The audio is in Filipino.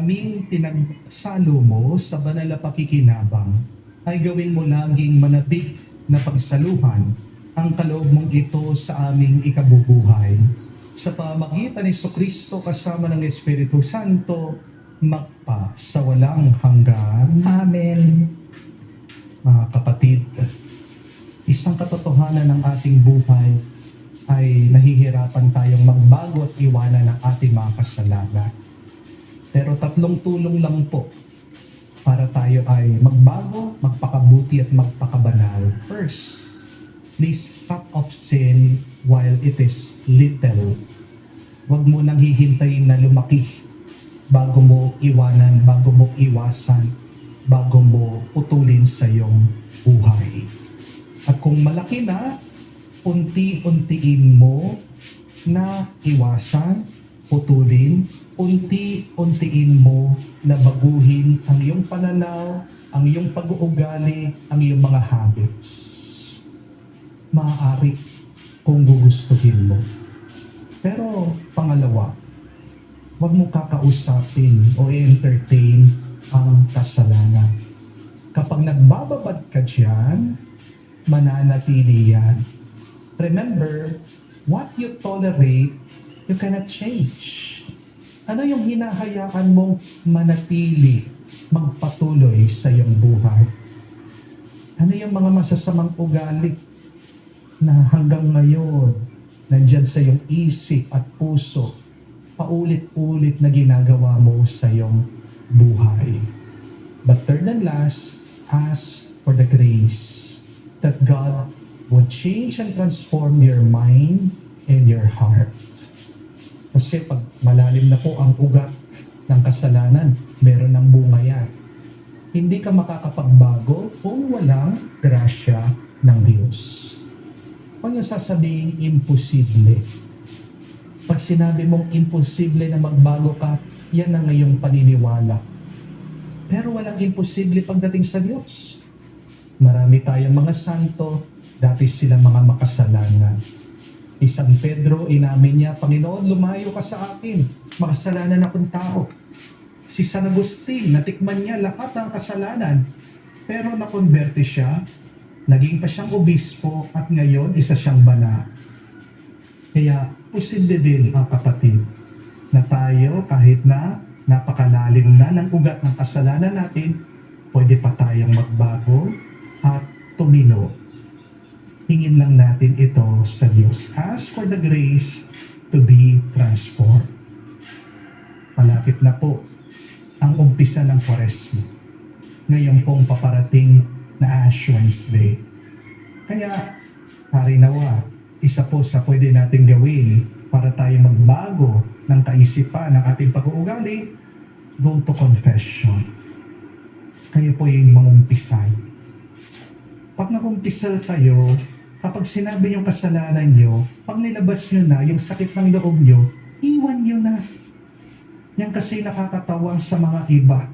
kaming pinagsalo mo sa banal na pakikinabang, ay gawin mo laging manabik na pagsaluhan ang kaloob mong ito sa aming ikabubuhay. Sa pamagitan ni Kristo kasama ng Espiritu Santo, magpa sa walang hanggan. Amen. Mga kapatid, isang katotohanan ng ating buhay ay nahihirapan tayong magbago at iwanan ng ating mga kasalanan. Pero 3 tulong lang po para tayo ay magbago, magpakabuti at magpakabanal. First, please cut off sin while it is little. Huwag mo nang hihintayin na lumaki bago mo iwanan, bago mo iwasan, bago mo putulin sa iyong buhay. At kung malaki na, unti-untiin mo na iwasan, putulin, unti-untiin mo na baguhin ang iyong pananaw, ang iyong pag-uugali, ang iyong mga habits. Maaari kung gugustuhin mo. Pero pangalawa, huwag mong kakausapin o entertain ang kasalanan. Kapag nagbababad ka dyan, mananatili yan. Remember, what you tolerate, you cannot change. Ano yung hinahayaan mong manatili, magpatuloy sa iyong buhay? Ano yung mga masasamang ugali na hanggang ngayon, nandyan sa iyong isip at puso, paulit-ulit na ginagawa mo sa iyong buhay? But third and last, ask for the grace that God would change and transform your mind and your heart. Kasi pag malalim na po ang ugat ng kasalanan, meron ng bunga yan. Hindi ka makakapagbago kung walang grasya ng Diyos. Huwag niyo sasabihin imposible. Pag sinabi mong imposible na magbago ka, yan ang iyong paniniwala. Pero walang imposible pagdating sa Diyos. Marami tayong mga santo, dati sila mga makasalanan. Si San Pedro, inamin niya, Panginoon, lumayo ka sa akin, makasalanan akong tao. Si San Agustin, natikman niya lahat ng kasalanan, pero nakonverte siya, naging pa siyang obispo, at ngayon isa siyang banal. Kaya, posible din mga kapatid, na tayo kahit na napakalalim na ng ugat ng kasalanan natin, pwede pa tayong magbago at tumino. Hingin lang natin ito sa Diyos. Ask for the grace to be transformed. Malapit na po ang umpisa ng Kwaresma. Ngayon pong paparating na Ash Wednesday. Kaya, harinawa, isa po sa pwede nating gawin para tayo magbago ng kaisipan ng ating pag-uugali, go to confession. Kayo po yung mangumpisay. Pag nakumpisal kayo, kapag sinabi yung kasalanan nyo, pag nilabas nyo na yung sakit ng loob nyo, iwan nyo na. Yan kasi nakakatawa sa mga iba.